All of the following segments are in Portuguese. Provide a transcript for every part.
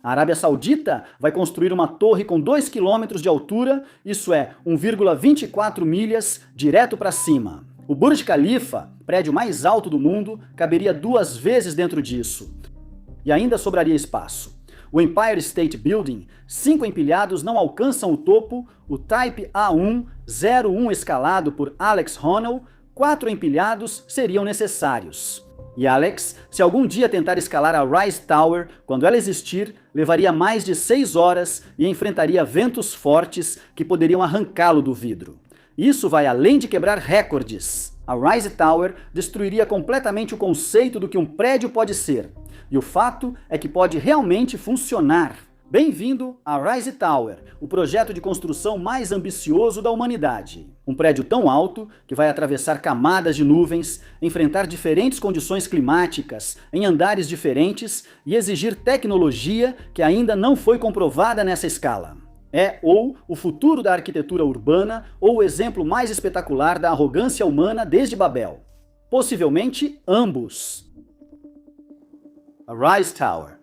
A Arábia Saudita vai construir uma torre com 2 quilômetros de altura, isso é, 1,24 milhas, direto para cima. O Burj Khalifa, prédio mais alto do mundo, caberia 2 vezes dentro disso. E ainda sobraria espaço. O Empire State Building, 5 empilhados não alcançam o topo, o Type A1-01 escalado por Alex Honnold, 4 empilhados seriam necessários. E Alex, se algum dia tentar escalar a Rise Tower, quando ela existir, levaria mais de 6 horas e enfrentaria ventos fortes que poderiam arrancá-lo do vidro. Isso vai além de quebrar recordes. A Rise Tower destruiria completamente o conceito do que um prédio pode ser. E o fato é que pode realmente funcionar. Bem-vindo à Rise Tower, o projeto de construção mais ambicioso da humanidade. Um prédio tão alto que vai atravessar camadas de nuvens, enfrentar diferentes condições climáticas em andares diferentes e exigir tecnologia que ainda não foi comprovada nessa escala. É ou o futuro da arquitetura urbana ou o exemplo mais espetacular da arrogância humana desde Babel. Possivelmente ambos. A Rise Tower.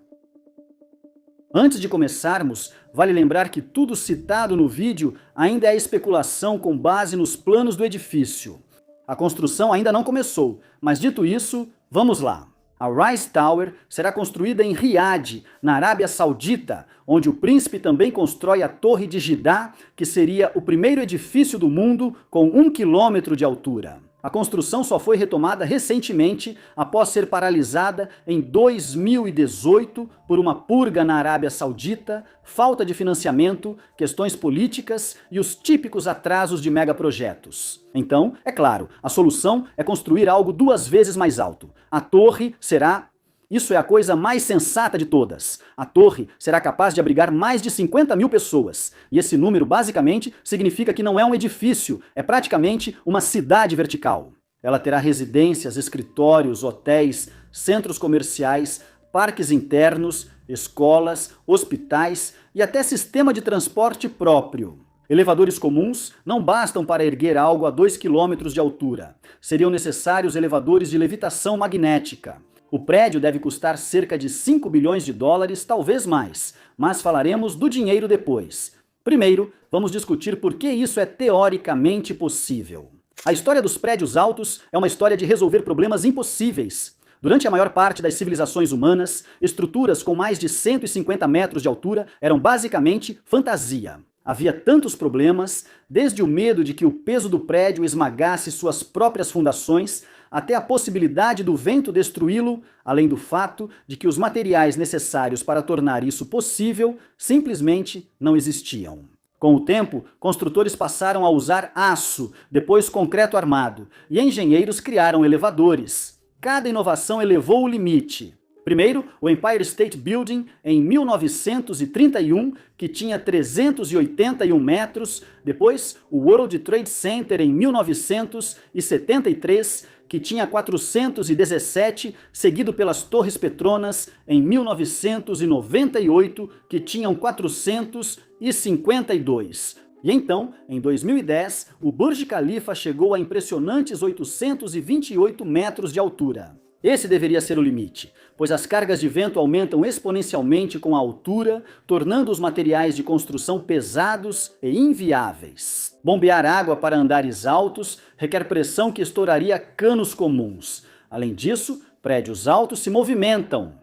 Antes de começarmos, vale lembrar que tudo citado no vídeo ainda é especulação com base nos planos do edifício. A construção ainda não começou, mas dito isso, vamos lá. A Rise Tower será construída em Riad, na Arábia Saudita, onde o príncipe também constrói a Torre de Jeddah, que seria o primeiro edifício do mundo com 1 quilômetro de altura. A construção só foi retomada recentemente, após ser paralisada em 2018 por uma purga na Arábia Saudita, falta de financiamento, questões políticas e os típicos atrasos de megaprojetos. Então, é claro, a solução é construir algo 2 vezes mais alto. A torre será... Isso é a coisa mais sensata de todas. A torre será capaz de abrigar mais de 50 mil pessoas. E esse número, basicamente, significa que não é um edifício, é praticamente uma cidade vertical. Ela terá residências, escritórios, hotéis, centros comerciais, parques internos, escolas, hospitais e até sistema de transporte próprio. Elevadores comuns não bastam para erguer algo a 2 quilômetros de altura. Seriam necessários elevadores de levitação magnética. O prédio deve custar cerca de 5 bilhões de dólares, talvez mais, mas falaremos do dinheiro depois. Primeiro, vamos discutir por que isso é teoricamente possível. A história dos prédios altos é uma história de resolver problemas impossíveis. Durante a maior parte das civilizações humanas, estruturas com mais de 150 metros de altura eram basicamente fantasia. Havia tantos problemas, desde o medo de que o peso do prédio esmagasse suas próprias fundações, até a possibilidade do vento destruí-lo, além do fato de que os materiais necessários para tornar isso possível simplesmente não existiam. Com o tempo, construtores passaram a usar aço, depois concreto armado, e engenheiros criaram elevadores. Cada inovação elevou o limite. Primeiro, o Empire State Building, em 1931, que tinha 381 metros. Depois, o World Trade Center, em 1973, que tinha 417, seguido pelas Torres Petronas, em 1998, que tinham 452. E então, em 2010, o Burj Khalifa chegou a impressionantes 828 metros de altura. Esse deveria ser o limite, pois as cargas de vento aumentam exponencialmente com a altura, tornando os materiais de construção pesados e inviáveis. Bombear água para andares altos requer pressão que estouraria canos comuns. Além disso, prédios altos se movimentam.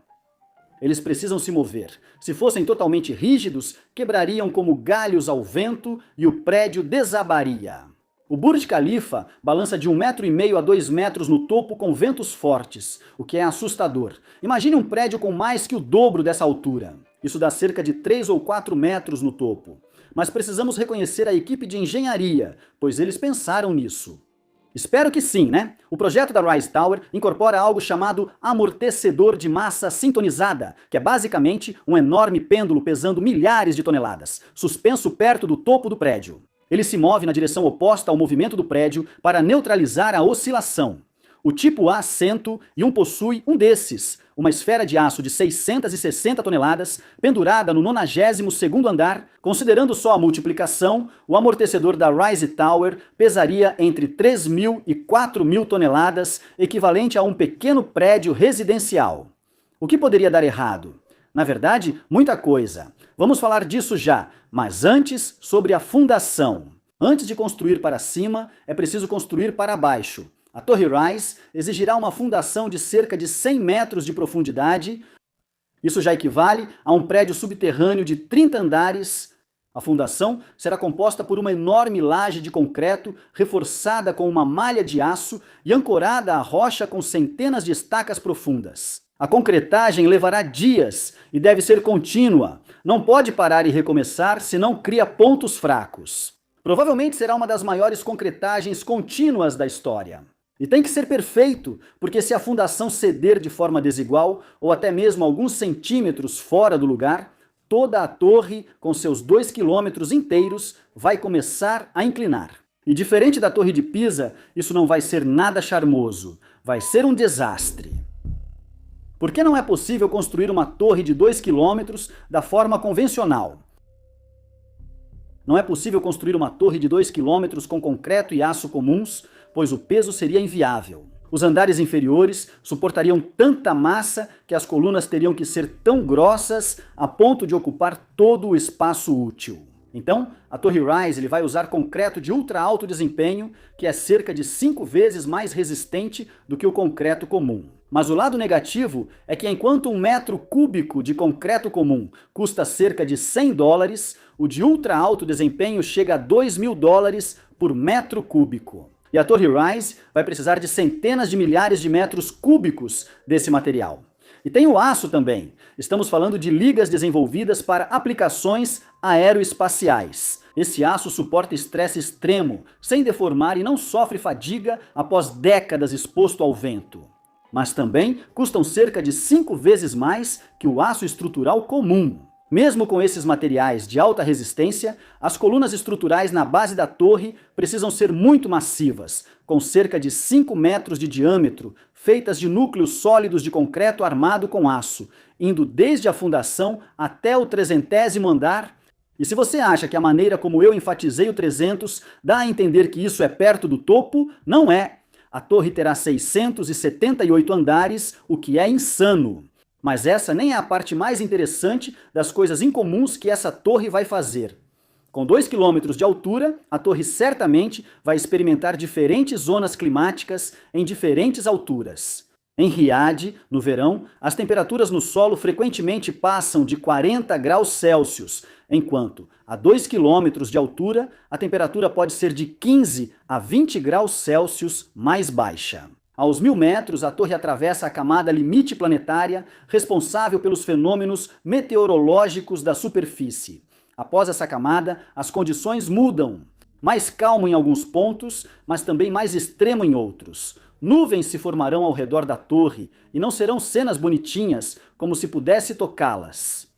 Eles precisam se mover. Se fossem totalmente rígidos, quebrariam como galhos ao vento e o prédio desabaria. O Burj Khalifa balança de 1,5 metro a 2 metros no topo com ventos fortes, o que é assustador. Imagine um prédio com mais que o dobro dessa altura. Isso dá cerca de 3 ou 4 metros no topo. Mas precisamos reconhecer a equipe de engenharia, pois eles pensaram nisso. Espero que sim, né? O projeto da Rise Tower incorpora algo chamado amortecedor de massa sintonizada, que é basicamente um enorme pêndulo pesando milhares de toneladas, suspenso perto do topo do prédio. Ele se move na direção oposta ao movimento do prédio para neutralizar a oscilação. O tipo A101 possui um desses, uma esfera de aço de 660 toneladas, pendurada no 92º andar. Considerando só a multiplicação, o amortecedor da Rise Tower pesaria entre 3.000 e 4.000 toneladas, equivalente a um pequeno prédio residencial. O que poderia dar errado? Na verdade, muita coisa. Vamos falar disso já, mas antes, sobre a fundação. Antes de construir para cima, é preciso construir para baixo. A Torre Rise exigirá uma fundação de cerca de 100 metros de profundidade. Isso já equivale a um prédio subterrâneo de 30 andares. A fundação será composta por uma enorme laje de concreto, reforçada com uma malha de aço e ancorada à rocha com centenas de estacas profundas. A concretagem levará dias e deve ser contínua. Não pode parar e recomeçar, senão cria pontos fracos. Provavelmente será uma das maiores concretagens contínuas da história. E tem que ser perfeito, porque se a fundação ceder de forma desigual, ou até mesmo alguns centímetros fora do lugar, toda a torre, com seus 2 quilômetros inteiros, vai começar a inclinar. E diferente da Torre de Pisa, isso não vai ser nada charmoso, vai ser um desastre. Por que não é possível construir uma torre de 2 quilômetros da forma convencional? Não é possível construir uma torre de 2 quilômetros com concreto e aço comuns, pois o peso seria inviável. Os andares inferiores suportariam tanta massa que as colunas teriam que ser tão grossas a ponto de ocupar todo o espaço útil. Então, a Torre Rise vai usar concreto de ultra alto desempenho, que é cerca de 5 vezes mais resistente do que o concreto comum. Mas o lado negativo é que enquanto um metro cúbico de concreto comum custa cerca de $100, o de ultra alto desempenho chega a $2.000 por metro cúbico. E a Torre Rise vai precisar de centenas de milhares de metros cúbicos desse material. E tem o aço também. Estamos falando de ligas desenvolvidas para aplicações aeroespaciais. Esse aço suporta estresse extremo, sem deformar e não sofre fadiga após décadas exposto ao vento. Mas também custam cerca de 5 vezes mais que o aço estrutural comum. Mesmo com esses materiais de alta resistência, as colunas estruturais na base da torre precisam ser muito massivas, com cerca de 5 metros de diâmetro, feitas de núcleos sólidos de concreto armado com aço, indo desde a fundação até o 300º andar. E se você acha que a maneira como eu enfatizei o 300 dá a entender que isso é perto do topo, não é. A torre terá 678 andares, o que é insano. Mas essa nem é a parte mais interessante das coisas incomuns que essa torre vai fazer. Com 2 km de altura, a torre certamente vai experimentar diferentes zonas climáticas em diferentes alturas. Em Riad, no verão, as temperaturas no solo frequentemente passam de 40 graus Celsius, enquanto a 2 km de altura, a temperatura pode ser de 15 a 20 graus Celsius mais baixa. Aos 1000 metros, a torre atravessa a camada limite planetária, responsável pelos fenômenos meteorológicos da superfície. Após essa camada, as condições mudam. Mais calmo em alguns pontos, mas também mais extremo em outros. Nuvens se formarão ao redor da torre, e não serão cenas bonitinhas, como se pudesse tocá-las.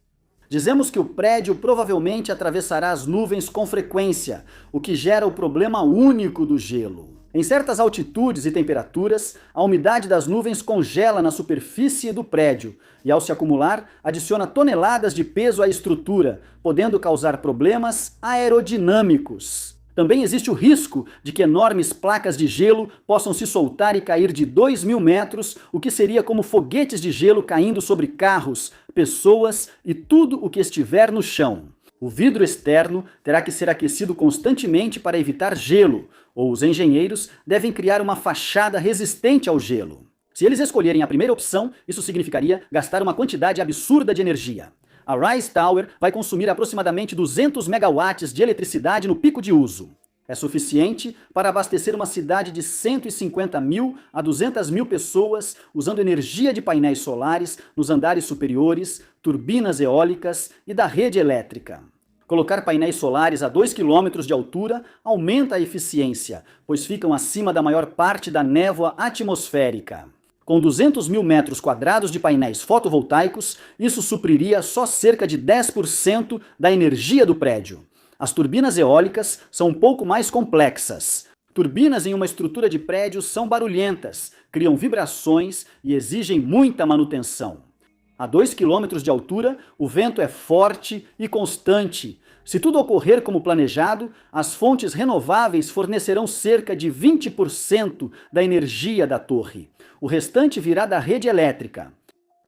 Dizemos que o prédio provavelmente atravessará as nuvens com frequência, o que gera o problema único do gelo. Em certas altitudes e temperaturas, a umidade das nuvens congela na superfície do prédio e, ao se acumular, adiciona toneladas de peso à estrutura, podendo causar problemas aerodinâmicos. Também existe o risco de que enormes placas de gelo possam se soltar e cair de 2.000 metros, o que seria como foguetes de gelo caindo sobre carros, pessoas e tudo o que estiver no chão. O vidro externo terá que ser aquecido constantemente para evitar gelo, ou os engenheiros devem criar uma fachada resistente ao gelo. Se eles escolherem a primeira opção, isso significaria gastar uma quantidade absurda de energia. A Rise Tower vai consumir aproximadamente 200 megawatts de eletricidade no pico de uso. É suficiente para abastecer uma cidade de 150.000 a 200.000 pessoas usando energia de painéis solares nos andares superiores, turbinas eólicas e da rede elétrica. Colocar painéis solares a 2 km de altura aumenta a eficiência, pois ficam acima da maior parte da névoa atmosférica. Com 200.000 metros quadrados de painéis fotovoltaicos, isso supriria só cerca de 10% da energia do prédio. As turbinas eólicas são um pouco mais complexas. Turbinas em uma estrutura de prédio são barulhentas, criam vibrações e exigem muita manutenção. A 2 km de altura, o vento é forte e constante. Se tudo ocorrer como planejado, as fontes renováveis fornecerão cerca de 20% da energia da torre. O restante virá da rede elétrica.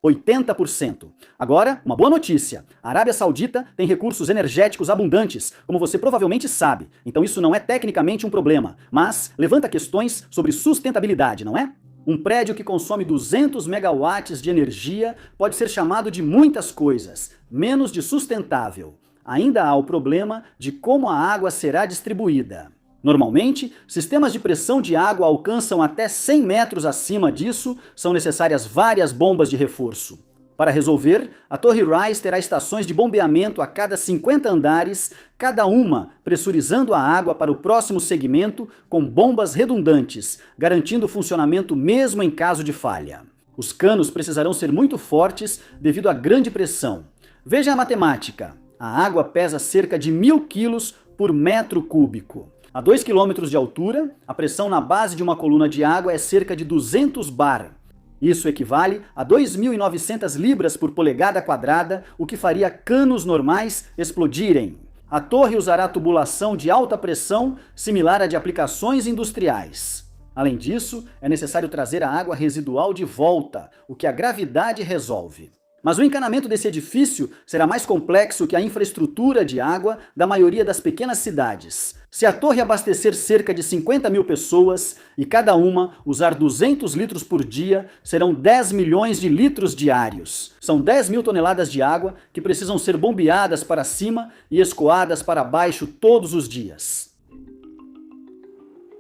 80%. Agora, uma boa notícia. A Arábia Saudita tem recursos energéticos abundantes, como você provavelmente sabe. Então isso não é tecnicamente um problema, mas levanta questões sobre sustentabilidade, não é? Um prédio que consome 200 megawatts de energia pode ser chamado de muitas coisas, menos de sustentável. Ainda há o problema de como a água será distribuída. Normalmente, sistemas de pressão de água alcançam até 100 metros acima disso, são necessárias várias bombas de reforço. Para resolver, a Torre Rise terá estações de bombeamento a cada 50 andares, cada uma pressurizando a água para o próximo segmento com bombas redundantes, garantindo o funcionamento mesmo em caso de falha. Os canos precisarão ser muito fortes devido à grande pressão. Veja a matemática. A água pesa cerca de 1.000 quilos por metro cúbico. A 2 km de altura, a pressão na base de uma coluna de água é cerca de 200 bar. Isso equivale a 2.900 libras por polegada quadrada, o que faria canos normais explodirem. A torre usará tubulação de alta pressão, similar à de aplicações industriais. Além disso, é necessário trazer a água residual de volta, o que a gravidade resolve. Mas o encanamento desse edifício será mais complexo que a infraestrutura de água da maioria das pequenas cidades. Se a torre abastecer cerca de 50.000 pessoas e cada uma usar 200 litros por dia, serão 10 milhões de litros diários. São 10.000 toneladas de água que precisam ser bombeadas para cima e escoadas para baixo todos os dias.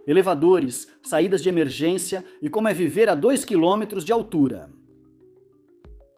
Elevadores, saídas de emergência e como é viver a 2 km de altura.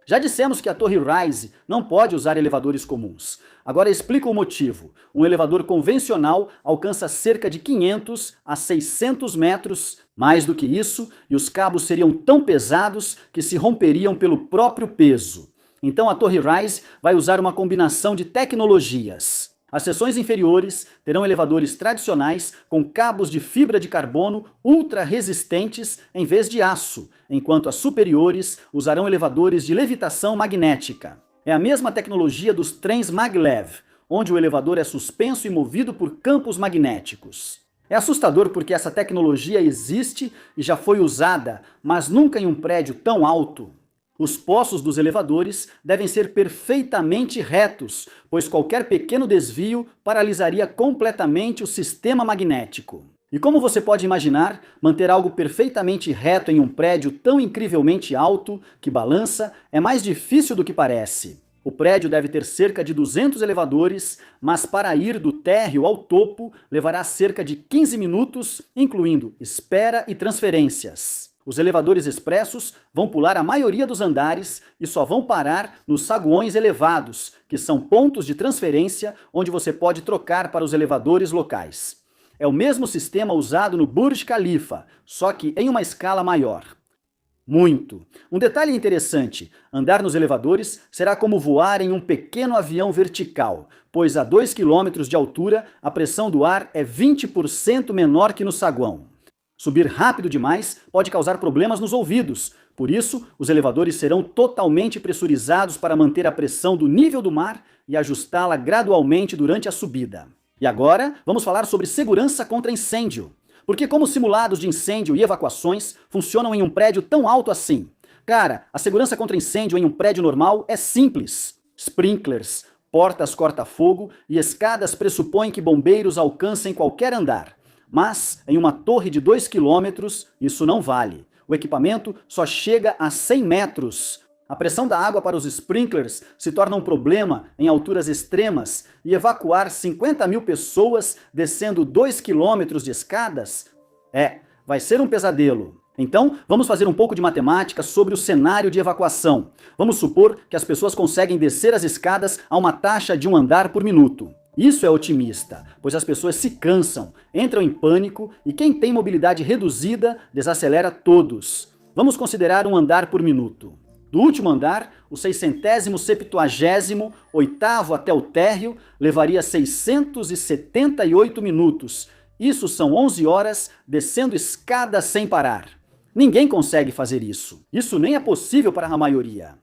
Já dissemos que a Torre Rise não pode usar elevadores comuns. Agora explico o motivo. Um elevador convencional alcança cerca de 500 a 600 metros, mais do que isso, e os cabos seriam tão pesados que se romperiam pelo próprio peso. Então a Torre Rise vai usar uma combinação de tecnologias. As seções inferiores terão elevadores tradicionais com cabos de fibra de carbono ultra resistentes em vez de aço, enquanto as superiores usarão elevadores de levitação magnética. É a mesma tecnologia dos trens maglev, onde o elevador é suspenso e movido por campos magnéticos. É assustador porque essa tecnologia existe e já foi usada, mas nunca em um prédio tão alto. Os poços dos elevadores devem ser perfeitamente retos, pois qualquer pequeno desvio paralisaria completamente o sistema magnético. E como você pode imaginar, manter algo perfeitamente reto em um prédio tão incrivelmente alto, que balança, é mais difícil do que parece. O prédio deve ter cerca de 200 elevadores, mas para ir do térreo ao topo levará cerca de 15 minutos, incluindo espera e transferências. Os elevadores expressos vão pular a maioria dos andares e só vão parar nos saguões elevados, que são pontos de transferência onde você pode trocar para os elevadores locais. É o mesmo sistema usado no Burj Khalifa, só que em uma escala maior. Muito. Um detalhe interessante, andar nos elevadores será como voar em um pequeno avião vertical, pois a 2 km de altura a pressão do ar é 20% menor que no saguão. Subir rápido demais pode causar problemas nos ouvidos, por isso os elevadores serão totalmente pressurizados para manter a pressão do nível do mar e ajustá-la gradualmente durante a subida. E agora vamos falar sobre segurança contra incêndio. Porque como simulados de incêndio e evacuações funcionam em um prédio tão alto assim? Cara, a segurança contra incêndio em um prédio normal é simples. Sprinklers, portas corta-fogo e escadas pressupõem que bombeiros alcancem qualquer andar. Mas, em uma torre de 2 km, isso não vale. O equipamento só chega a 100 metros. A pressão da água para os sprinklers se torna um problema em alturas extremas e evacuar 50.000 pessoas descendo 2 km de escadas? Vai ser um pesadelo. Então, vamos fazer um pouco de matemática sobre o cenário de evacuação. Vamos supor que as pessoas conseguem descer as escadas a uma taxa de 1 andar por minuto. Isso é otimista, pois as pessoas se cansam, entram em pânico e quem tem mobilidade reduzida desacelera todos. Vamos considerar 1 andar por minuto. Do último andar, o 678º até o térreo levaria 678 minutos. Isso são 11 horas descendo escada sem parar. Ninguém consegue fazer isso. Isso nem é possível para a maioria.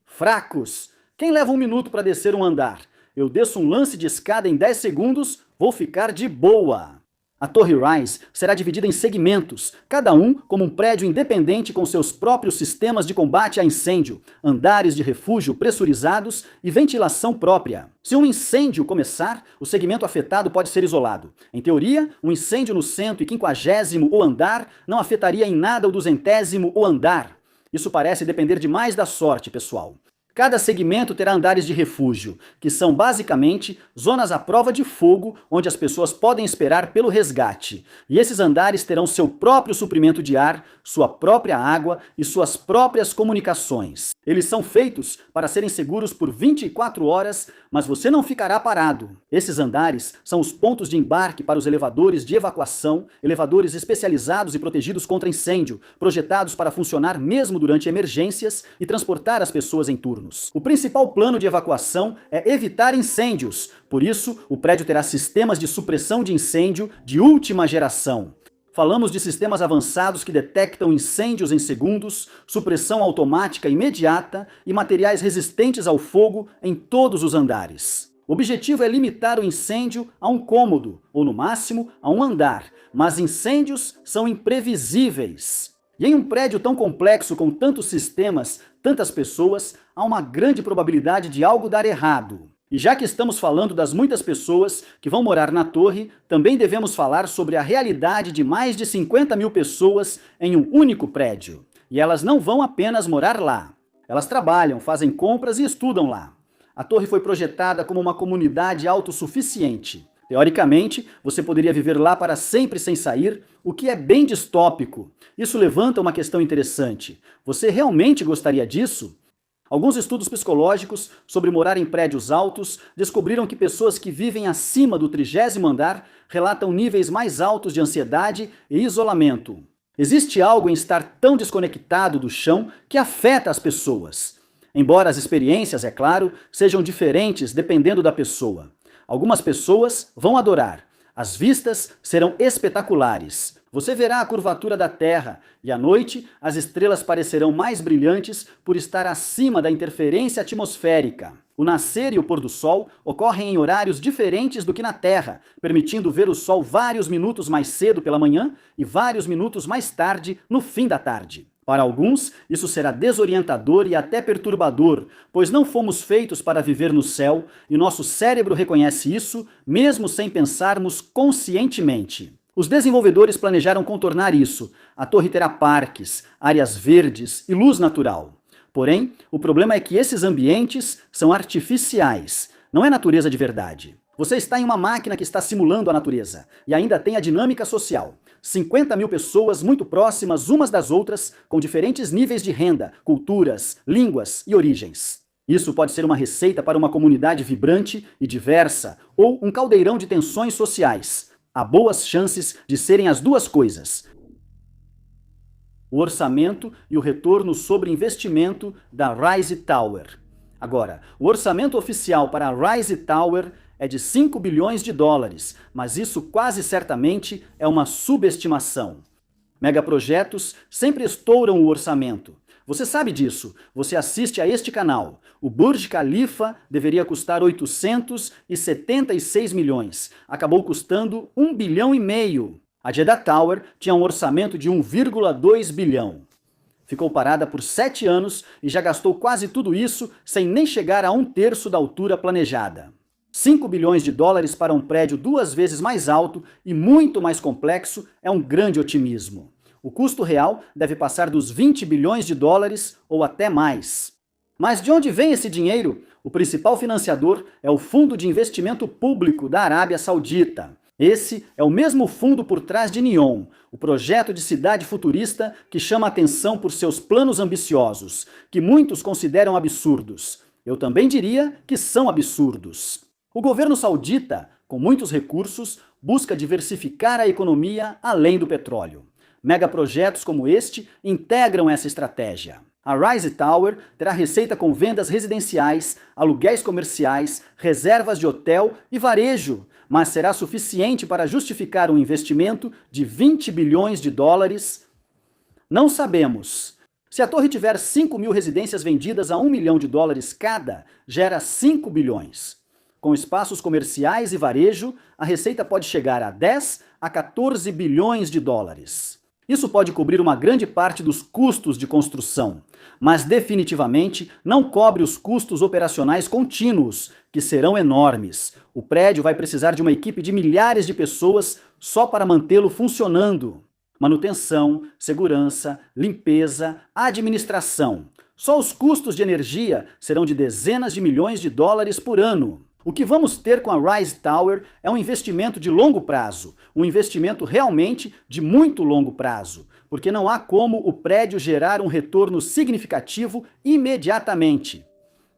Fracos! Quem leva 1 minuto para descer um andar? Eu desço um lance de escada em 10 segundos, vou ficar de boa. A Torre Rise será dividida em segmentos, cada um como um prédio independente com seus próprios sistemas de combate a incêndio, andares de refúgio pressurizados e ventilação própria. Se um incêndio começar, o segmento afetado pode ser isolado. Em teoria, um incêndio no 150º andar não afetaria em nada o 200º andar. Isso parece depender demais da sorte, pessoal. Cada segmento terá andares de refúgio, que são basicamente zonas à prova de fogo, onde as pessoas podem esperar pelo resgate. E esses andares terão seu próprio suprimento de ar, sua própria água e suas próprias comunicações. Eles são feitos para serem seguros por 24 horas, mas você não ficará parado. Esses andares são os pontos de embarque para os elevadores de evacuação, elevadores especializados e protegidos contra incêndio, projetados para funcionar mesmo durante emergências e transportar as pessoas em turnos. O principal plano de evacuação é evitar incêndios, por isso o prédio terá sistemas de supressão de incêndio de última geração. Falamos de sistemas avançados que detectam incêndios em segundos, supressão automática imediata e materiais resistentes ao fogo em todos os andares. O objetivo é limitar o incêndio a um cômodo, ou no máximo a um andar, mas incêndios são imprevisíveis. E em um prédio tão complexo com tantos sistemas, tantas pessoas, há uma grande probabilidade de algo dar errado. E já que estamos falando das muitas pessoas que vão morar na torre, também devemos falar sobre a realidade de mais de 50 mil pessoas em um único prédio. E elas não vão apenas morar lá. Elas trabalham, fazem compras e estudam lá. A torre foi projetada como uma comunidade autossuficiente. Teoricamente, você poderia viver lá para sempre sem sair, o que é bem distópico. Isso levanta uma questão interessante. Você realmente gostaria disso? Alguns estudos psicológicos sobre morar em prédios altos descobriram que pessoas que vivem acima do 30º andar relatam níveis mais altos de ansiedade e isolamento. Existe algo em estar tão desconectado do chão que afeta as pessoas. Embora as experiências, é claro, sejam diferentes dependendo da pessoa. Algumas pessoas vão adorar. As vistas serão espetaculares. Você verá a curvatura da Terra e à noite as estrelas parecerão mais brilhantes por estar acima da interferência atmosférica. O nascer e o pôr do sol ocorrem em horários diferentes do que na Terra, permitindo ver o sol vários minutos mais cedo pela manhã e vários minutos mais tarde no fim da tarde. Para alguns, isso será desorientador e até perturbador, pois não fomos feitos para viver no céu e nosso cérebro reconhece isso mesmo sem pensarmos conscientemente. Os desenvolvedores planejaram contornar isso. A torre terá parques, áreas verdes e luz natural. Porém, o problema é que esses ambientes são artificiais, não é natureza de verdade. Você está em uma máquina que está simulando a natureza e ainda tem a dinâmica social. 50 mil pessoas muito próximas umas das outras, com diferentes níveis de renda, culturas, línguas e origens. Isso pode ser uma receita para uma comunidade vibrante e diversa, ou um caldeirão de tensões sociais. Há boas chances de serem as duas coisas. O orçamento e o retorno sobre investimento da Rise Tower. Agora, o orçamento oficial para a Rise Tower é de 5 bilhões de dólares, mas isso quase certamente é uma subestimação. Megaprojetos sempre estouram o orçamento. Você sabe disso, você assiste a este canal. O Burj Khalifa deveria custar 876 milhões, acabou custando 1,5 bilhão. A Jeddah Tower tinha um orçamento de 1,2 bilhão. Ficou parada por 7 anos e já gastou quase tudo isso sem nem chegar a 1/3 da altura planejada. 5 bilhões de dólares para um prédio 2 vezes mais alto e muito mais complexo é um grande otimismo. O custo real deve passar dos 20 bilhões de dólares ou até mais. Mas de onde vem esse dinheiro? O principal financiador é o Fundo de Investimento Público da Arábia Saudita. Esse é o mesmo fundo por trás de NEOM, o projeto de cidade futurista que chama a atenção por seus planos ambiciosos, que muitos consideram absurdos. Eu também diria que são absurdos. O governo saudita, com muitos recursos, busca diversificar a economia além do petróleo. Megaprojetos como este integram essa estratégia. A Rise Tower terá receita com vendas residenciais, aluguéis comerciais, reservas de hotel e varejo, mas será suficiente para justificar um investimento de 20 bilhões de dólares? Não sabemos. Se a torre tiver 5 mil residências vendidas a 1 milhão de dólares cada, gera 5 bilhões. Com espaços comerciais e varejo, a receita pode chegar a 10 a 14 bilhões de dólares. Isso pode cobrir uma grande parte dos custos de construção, mas definitivamente não cobre os custos operacionais contínuos, que serão enormes. O prédio vai precisar de uma equipe de milhares de pessoas só para mantê-lo funcionando. Manutenção, segurança, limpeza, administração. Só os custos de energia serão de dezenas de milhões de dólares por ano. O que vamos ter com a Rise Tower é um investimento de longo prazo, um investimento realmente de muito longo prazo, porque não há como o prédio gerar um retorno significativo imediatamente.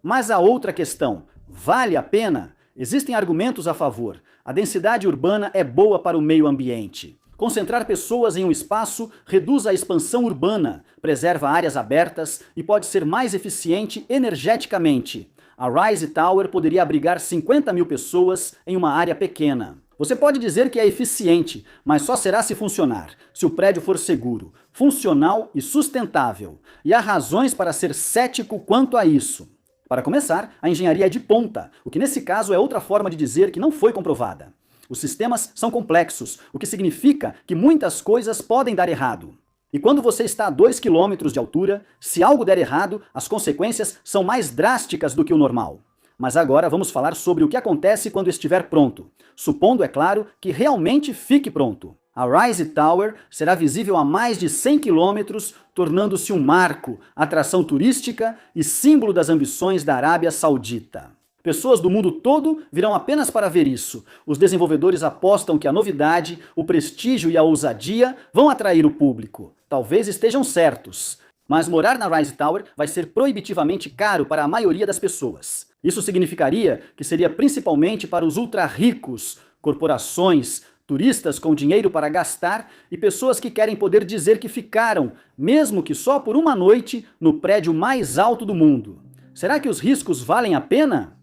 Mas a outra questão, vale a pena? Existem argumentos a favor. A densidade urbana é boa para o meio ambiente. Concentrar pessoas em um espaço reduz a expansão urbana, preserva áreas abertas e pode ser mais eficiente energeticamente. A Rise Tower poderia abrigar 50 mil pessoas em uma área pequena. Você pode dizer que é eficiente, mas só será se funcionar, se o prédio for seguro, funcional e sustentável. E há razões para ser cético quanto a isso. Para começar, a engenharia é de ponta, o que nesse caso é outra forma de dizer que não foi comprovada. Os sistemas são complexos, o que significa que muitas coisas podem dar errado. E quando você está a 2 km de altura, se algo der errado, as consequências são mais drásticas do que o normal. Mas agora vamos falar sobre o que acontece quando estiver pronto, supondo, é claro, que realmente fique pronto. A Rise Tower será visível a mais de 100 km, tornando-se um marco, atração turística e símbolo das ambições da Arábia Saudita. Pessoas do mundo todo virão apenas para ver isso. Os desenvolvedores apostam que a novidade, o prestígio e a ousadia vão atrair o público. Talvez estejam certos. Mas morar na Rise Tower vai ser proibitivamente caro para a maioria das pessoas. Isso significaria que seria principalmente para os ultra-ricos, corporações, turistas com dinheiro para gastar e pessoas que querem poder dizer que ficaram, mesmo que só por uma noite, no prédio mais alto do mundo. Será que os riscos valem a pena?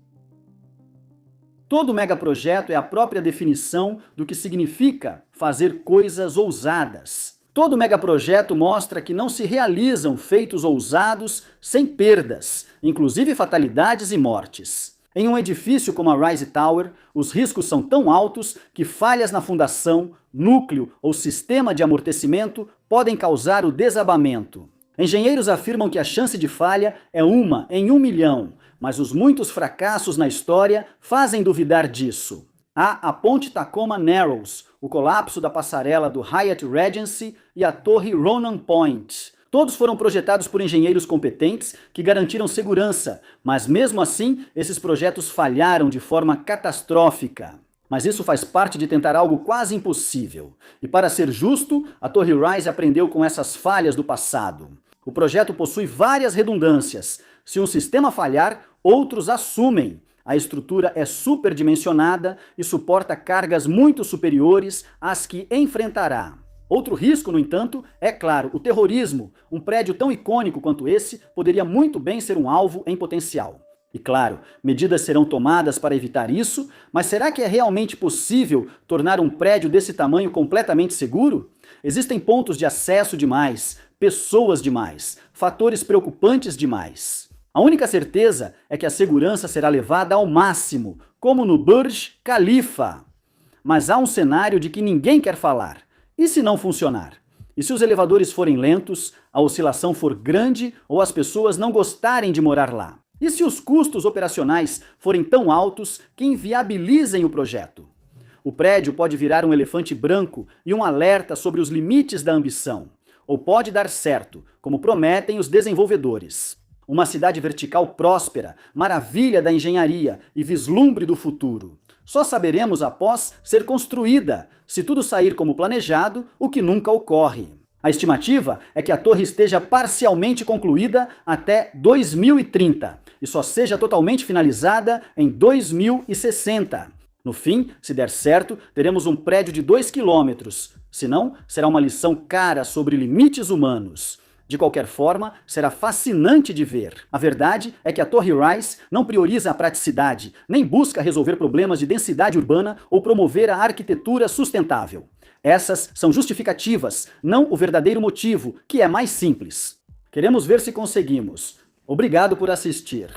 Todo megaprojeto é a própria definição do que significa fazer coisas ousadas. Todo megaprojeto mostra que não se realizam feitos ousados sem perdas, inclusive fatalidades e mortes. Em um edifício como a Rise Tower, os riscos são tão altos que falhas na fundação, núcleo ou sistema de amortecimento podem causar o desabamento. Engenheiros afirmam que a chance de falha é 1 em 1 milhão, mas os muitos fracassos na história fazem duvidar disso. Há a Ponte Tacoma Narrows, o colapso da passarela do Hyatt Regency e a Torre Ronan Point. Todos foram projetados por engenheiros competentes que garantiram segurança, mas mesmo assim, esses projetos falharam de forma catastrófica. Mas isso faz parte de tentar algo quase impossível. E para ser justo, a Torre Rise aprendeu com essas falhas do passado. O projeto possui várias redundâncias. Se um sistema falhar, outros assumem. A estrutura é superdimensionada e suporta cargas muito superiores às que enfrentará. Outro risco, no entanto, é claro, o terrorismo. Um prédio tão icônico quanto esse poderia muito bem ser um alvo em potencial. E claro, medidas serão tomadas para evitar isso, mas será que é realmente possível tornar um prédio desse tamanho completamente seguro? Existem pontos de acesso demais, pessoas demais, fatores preocupantes demais. A única certeza é que a segurança será levada ao máximo, como no Burj Khalifa. Mas há um cenário de que ninguém quer falar. E se não funcionar? E se os elevadores forem lentos, a oscilação for grande ou as pessoas não gostarem de morar lá? E se os custos operacionais forem tão altos que inviabilizem o projeto? O prédio pode virar um elefante branco e um alerta sobre os limites da ambição. Ou pode dar certo, como prometem os desenvolvedores. Uma cidade vertical próspera, maravilha da engenharia e vislumbre do futuro. Só saberemos após ser construída, se tudo sair como planejado, o que nunca ocorre. A estimativa é que a torre esteja parcialmente concluída até 2030 e só seja totalmente finalizada em 2060. No fim, se der certo, teremos um prédio de 2 quilômetros. Se não, será uma lição cara sobre limites humanos. De qualquer forma, será fascinante de ver. A verdade é que a Torre Rise não prioriza a praticidade, nem busca resolver problemas de densidade urbana ou promover a arquitetura sustentável. Essas são justificativas, não o verdadeiro motivo, que é mais simples. Queremos ver se conseguimos. Obrigado por assistir.